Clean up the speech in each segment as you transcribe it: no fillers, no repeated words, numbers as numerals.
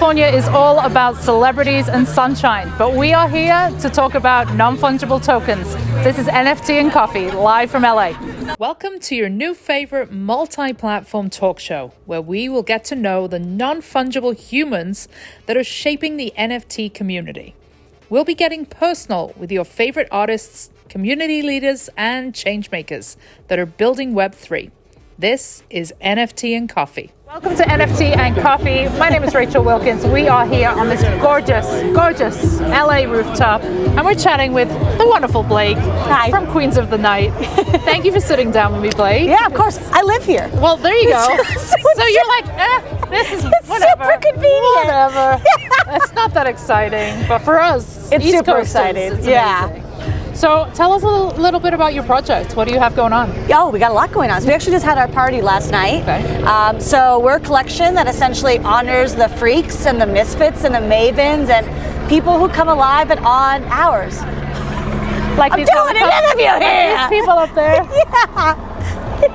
California is all about celebrities and sunshine, but we are here to talk about non-fungible tokens. This is NFT and Coffee, live from LA. Welcome to your new favorite multi-platform talk show, where we will get to know the non-fungible humans that are shaping the NFT community. We'll be getting personal with your favorite artists, community leaders, and changemakers that are building Web3. This is NFT and Coffee. Welcome to NFT and Coffee. My name is Rachel Wilkins. We are here on this gorgeous LA rooftop, and we're chatting with the wonderful Blake. Hi. From Queens of the Night. Thank you for sitting down with me, Blake. Yeah, of course. I live here. Well, there you go. So you're like, this is whatever. Super convenient. Whatever. It's not that exciting, but for us, it's East super Coasters, exciting. it's Yeah. amazing. So tell us a little bit about your project. What do you have going on? Oh, we got a lot going on. So we actually just had our party last night. Okay. So we're a collection that essentially honors the freaks and the misfits and the mavens and people who come alive at odd hours. Like I'm doing an interview here. These people up there.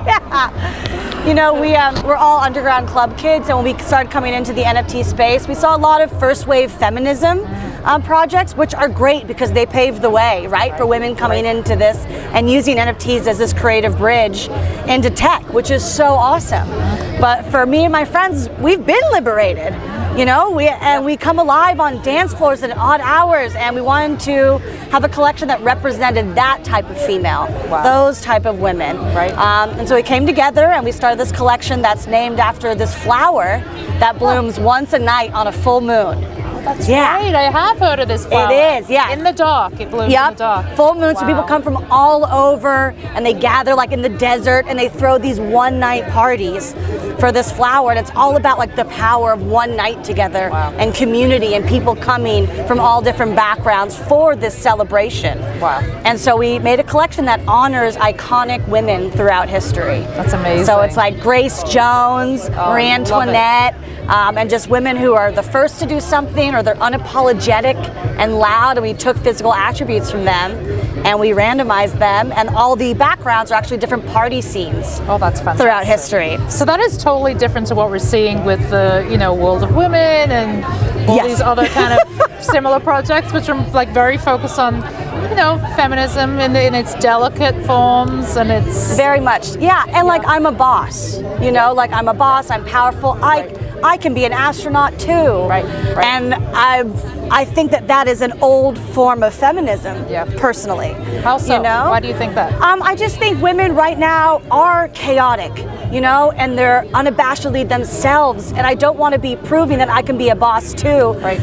Yeah. You know, we're all underground club kids, and when we started coming into the NFT space, we saw a lot of first wave feminism projects, which are great because they paved the way, right, for women coming into this and using NFTs as this creative bridge into tech, which is so awesome. But for me and my friends, we've been liberated. You know, we come alive on dance floors at odd hours, and we wanted to have a collection that represented that type of female, those type of women. Right. And so we came together and we started this collection that's named after this flower that blooms once a night on a full moon. That's right. I have heard of this flower. It is, yeah. In the dark. It blooms in the dark. Full moon, so people come from all over and they gather like in the desert and they throw these one night parties for this flower, and it's all about like the power of one night together and community and people coming from all different backgrounds for this celebration. Wow. And so we made a collection that honors iconic women throughout history. That's amazing. So it's like Grace Jones, Marie Antoinette, and just women who are the first to do something, or they're unapologetic and loud, and we took physical attributes from them and we randomized them, and all the backgrounds are actually different party scenes. Oh, that's fantastic. Throughout history. So that is totally different to what we're seeing with the, World of Women and all these other kind of similar projects, which are like very focused on, feminism in its delicate forms, and it's very much, and like I'm a boss, I'm a boss, I'm powerful, I can be an astronaut too. Right. And I think that is an old form of feminism, personally. How so? Why do you think that? I just think women right now are chaotic, and they're unabashedly themselves, and I don't want to be proving that I can be a boss too. Right.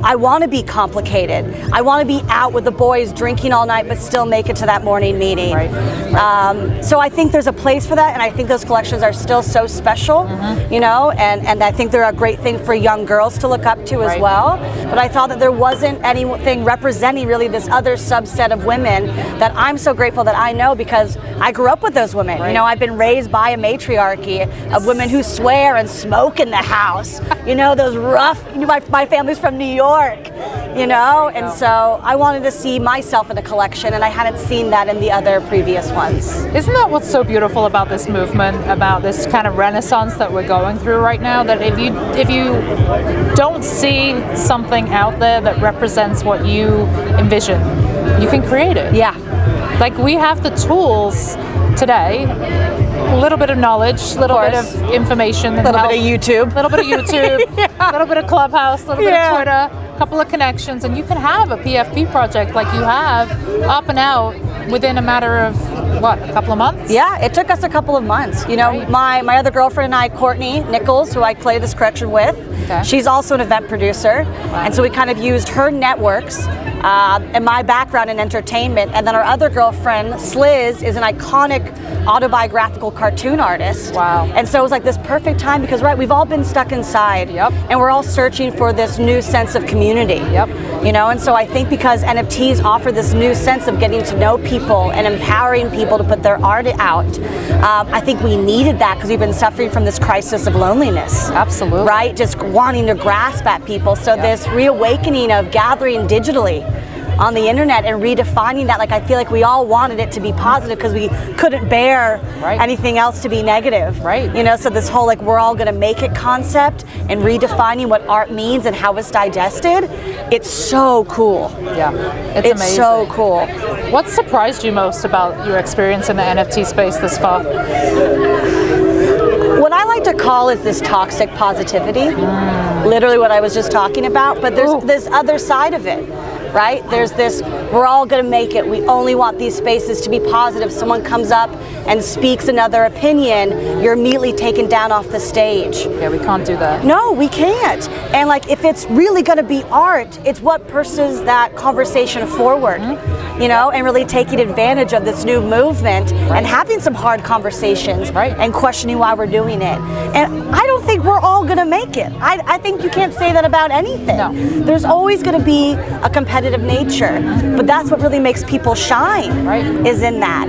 I want to be complicated. I want to be out with the boys drinking all night but still make it to that morning meeting. Right. So I think there's a place for that, and I think those collections are still so special, and I think they're a great thing for young girls to look up to as well. But I thought that there wasn't anything representing really this other subset of women that I'm so grateful that I know, because I grew up with those women. I've been raised by a matriarchy of women who swear and smoke in the house. Those rough, my family's from New York, and so I wanted to see myself in a collection, and I hadn't seen that in the other previous ones. Isn't that what's so beautiful about this movement, about this kind of renaissance that we're going through right now? That if you don't see something out there that represents what you envision, you can create it. Yeah. Like, we have the tools today, a little bit of knowledge, a little bit of information, a little bit of YouTube, a little bit of Clubhouse, a little bit of Twitter, a couple of connections, and you can have a PFP project like you have up and out within a matter of a couple of months? Yeah, it took us a couple of months. My other girlfriend and I, Courtney Nichols, who I play this collection with, she's also an event producer, and so we kind of used her networks and my background in entertainment, and then our other girlfriend, Sliz, is an iconic autobiographical cartoon artist. Wow. And so it was like this perfect time because, we've all been stuck inside, and we're all searching for this new sense of community. And so I think because NFTs offer this new sense of getting to know people and empowering people to put their art out, I think we needed that because we've been suffering from this crisis of loneliness. Absolutely. Right? Just wanting to grasp at people. So this reawakening of gathering digitally, on the internet and redefining that. Like, I feel like we all wanted it to be positive because we couldn't bear anything else to be negative. Right. You know, so this whole like we're all gonna make it concept and redefining what art means and how it's digested, it's so cool. Yeah, it's amazing. So cool. What surprised you most about your experience in the NFT space this far? What I like to call is this toxic positivity, literally what I was just talking about, but there's this other side of it, right? There's this, we're all gonna make it, we only want these spaces to be positive. Someone comes up and speaks another opinion, you're immediately taken down off the stage. Yeah, we can't do that. No, we can't. And like, if it's really gonna be art, it's what pushes that conversation forward, you know, and really taking advantage of this new movement and having some hard conversations and questioning why we're doing it. And I don't think we're all gonna make it. I think you can't say that about anything. No. There's always gonna be a competitive nature, but that's what really makes people shine, is in that.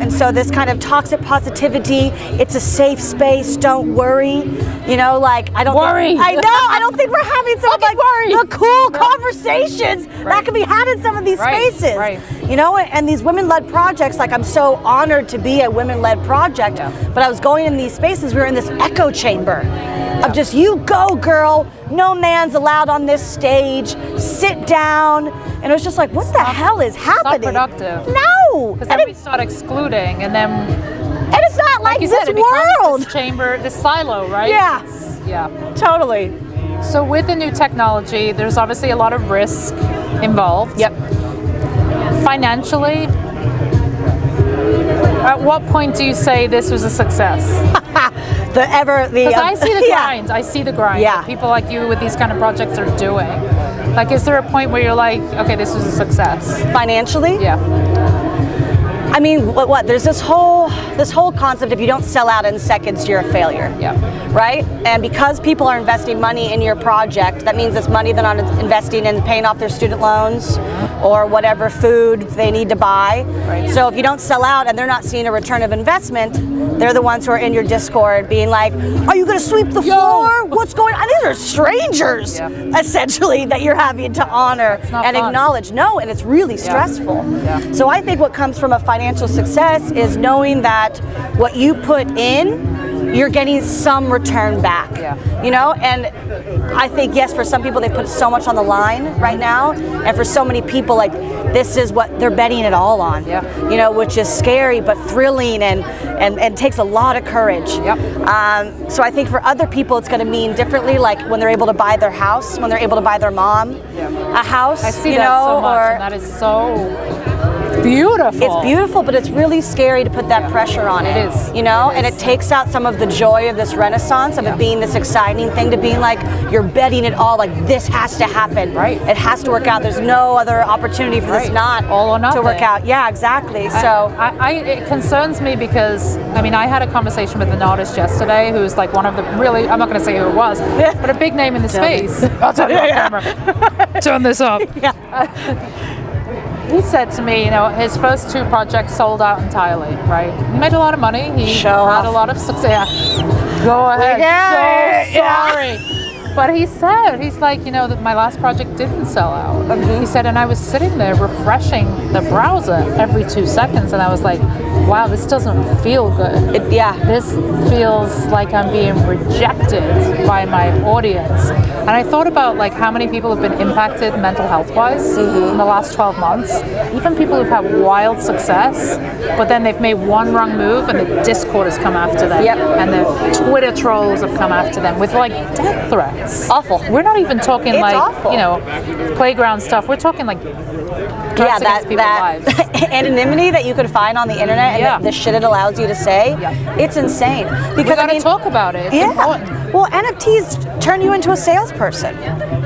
And so this kind of toxic positivity, it's a safe space, don't worry. You know, like, I don't worry. I know, I don't think we're having some of like the cool conversations that can be had in some of these spaces. You know, and these women-led projects, like, I'm so honored to be a women-led project, but I was going in these spaces, we were in this echo chamber of just, you go girl, no man's allowed on this stage, sit down, and it was just like, what the hell is happening? It's not productive. No! Because then we start excluding, and then... And it's not like you this said, it world! This chamber, this silo, right? Yeah. Yeah. Totally. So with the new technology, there's obviously a lot of risk involved. Yep. Financially, at what point do you say this was a success? Because I see the grind. I see the grind. Yeah. People like you with these kind of projects are doing. Like, is there a point where you're like, okay, this was a success? Financially? Yeah. I mean, what? There's this whole concept, if you don't sell out in seconds, you're a failure. Yeah. Right? And because people are investing money in your project, that means it's money they're not investing in paying off their student loans or whatever food they need to buy. Right. So if you don't sell out and they're not seeing a return of investment, they're the ones who are in your Discord being like, are you going to sweep the floor? What's going on? These are strangers, essentially, that you're having to honor and acknowledge. No, and it's really stressful. Yeah. So I think what comes from a financial success is knowing that what you put in, you're getting some return back. Yeah. You know, and I think, yes, for some people they put so much on the line right now, and for so many people, like, this is what they're betting it all on. Yeah. You know, which is scary but thrilling and takes a lot of courage. Yep. So I think for other people it's going to mean differently, like when they're able to buy their house, when they're able to buy their mom a house. I see that so much, and that is so beautiful. It's beautiful, but it's really scary to put that pressure on it. It is. You know, and it takes out some of the joy of this renaissance, of it being this exciting thing, to being like, you're betting it all, like, this has to happen. Right. It has to work out. There's no other opportunity for this not all or nothing to work out. Yeah, exactly. So it concerns me because, I mean, I had a conversation with an artist yesterday who's like one of the really, I'm not going to say who it was, but a big name in the space. I'll tell you on camera. Turn this up. He said to me, you know, his first two projects sold out entirely, right? He made a lot of money. He had a lot of success. Go ahead. So sorry. But he said, he's like, you know, that my last project didn't sell out. He said, and I was sitting there refreshing the browser every 2 seconds, and I was like, wow, this doesn't feel good. This feels like I'm being rejected by my audience. And I thought about like how many people have been impacted mental health-wise in the last 12 months. Even people who've had wild success, but then they've made one wrong move and the Discord has come after them. And the Twitter trolls have come after them with like death threats. Awful. We're not even talking you know, playground stuff. We're talking like that anonymity that you could find on the internet and the shit it allows you to say, it's insane. Because we gotta talk about it. It's important. Well, NFTs turn you into a salesperson.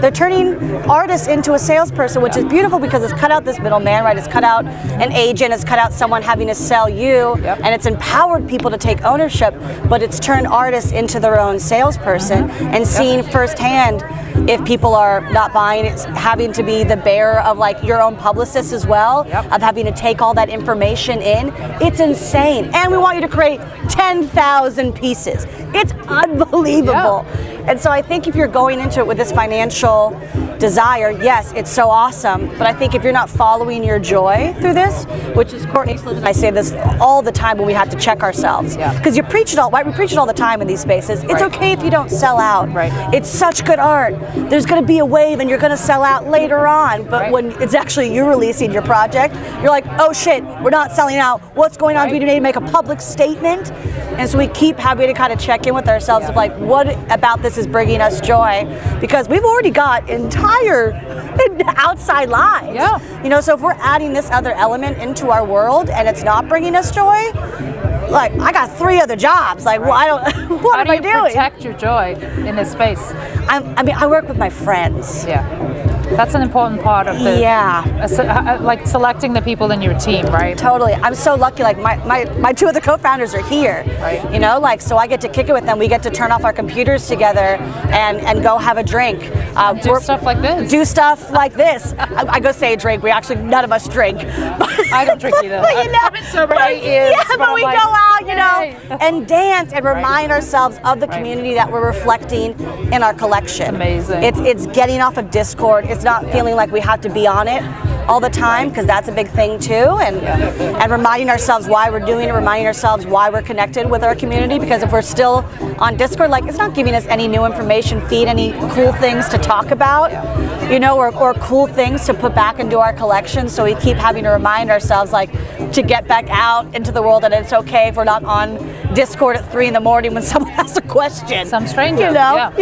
They're turning artists into a salesperson, which is beautiful because it's cut out this middleman, right? It's cut out an agent, it's cut out someone having to sell you, and it's empowered people to take ownership, but it's turned artists into their own salesperson and seeing firsthand if people are not buying it, having to be the bearer of like your own publicist as well, of having to take all that information in. It's insane. And we want you to create 10,000 pieces. It's unbelievable. And so I think if you're going into it with this financial desire, yes, it's so awesome. But I think if you're not following your joy through this, which is Courtney, and I say this all the time when we have to check ourselves, because you preach it all, right? We preach it all the time in these spaces. It's okay if you don't sell out. It's such good art. There's going to be a wave and you're going to sell out later on. But when it's actually you releasing your project, you're like, oh shit, we're not selling out. What's going on? Do we need to make a public statement? And so we keep having to kind of check in with ourselves of like, what about this is bringing us joy? Because we've already got entire outside lives. You know, so if we're adding this other element into our world and it's not bringing us joy, like I got 3 other jobs. Like, well, I don't. What am I doing? How do you protect your joy in this space? I mean, I work with my friends. That's an important part of the like selecting the people in your team, right? Totally. I'm so lucky. Like my 2 of the co-founders are here. You know, like so I get to kick it with them. We get to turn off our computers together and go have a drink. Do stuff like this. Do stuff like this. I go say a drink. We actually none of us drink. I don't drink either. But, you know, I've been sober 8 years. Yeah, but we go out, you know, and dance and remind ourselves of the community that we're reflecting in our collection. It's amazing. It's getting off of Discord. It's not feeling like we have to be on it all the time, because that's a big thing too, and reminding ourselves why we're doing it, reminding ourselves why we're connected with our community, because if we're still on Discord, like it's not giving us any new information feed, any cool things to talk about, you know, or cool things to put back into our collection. So we keep having to remind ourselves like to get back out into the world, and it's okay if we're not on Discord at 3 in the morning when someone has a question. Some stranger, you know?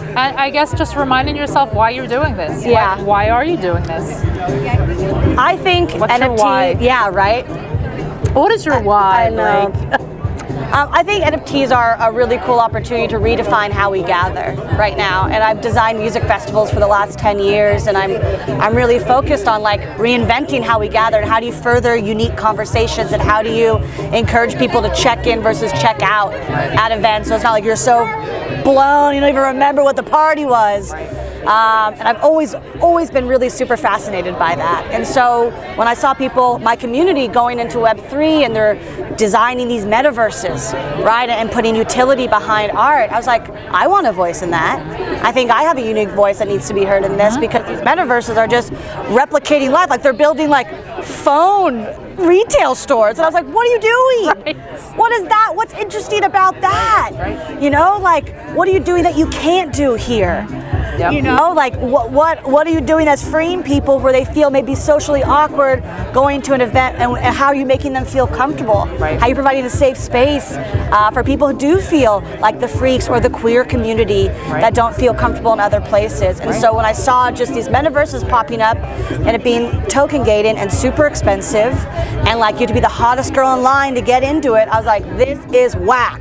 And I guess just reminding yourself why you're doing this. Why are you doing this? I think What's NFT. Your why? Yeah, right. What is your why? I know. I think NFTs are a really cool opportunity to redefine how we gather right now. And I've designed music festivals for the last 10 years, and I'm really focused on like reinventing how we gather and how do you further unique conversations and how do you encourage people to check in versus check out at events. So it's not like you're so blown, you don't even remember what the party was. And I've always been really super fascinated by that. And so when I saw people, my community going into Web3 and they're designing these metaverses, right, and putting utility behind art, I was like, I want a voice in that. I think I have a unique voice that needs to be heard in this, because these metaverses are just replicating life. Like they're building like phone retail stores, and I was like, what are you doing? What is that? What's interesting about that? You know, like what are you doing that you can't do here? You know, like what are you doing that's freeing people where they feel maybe socially awkward going to an event, and how are you making them feel comfortable? How are you providing a safe space for people who do feel like the freaks or the queer community that don't feel comfortable in other places? And so when I saw just these metaverses popping up and it being token gated and super expensive, and like you have to be the hottest girl in line to get into it, I was like, this is whack.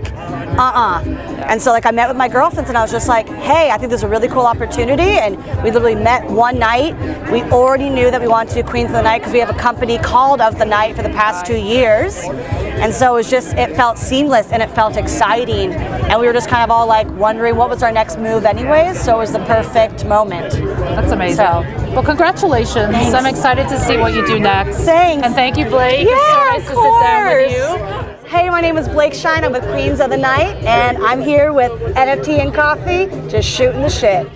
And so like I met with my girlfriends and I was just like, hey, I think there's a really cool opportunity, and we literally met one night. We already knew that we wanted to do Queens of the Night because we have a company called Of the Night for the past 2 years. And so it was just, it felt seamless and it felt exciting, and we were just kind of all like wondering what was our next move anyways, so it was the perfect moment. That's amazing. So, well, congratulations. Thanks. I'm excited to see what you do next. Thanks. And thank you, Blake. Yeah, it's so nice to sit down with you. Hey, my name is Blake Shine. I'm with Queens of the Night, and I'm here with NFT and Coffee, just shooting the shit.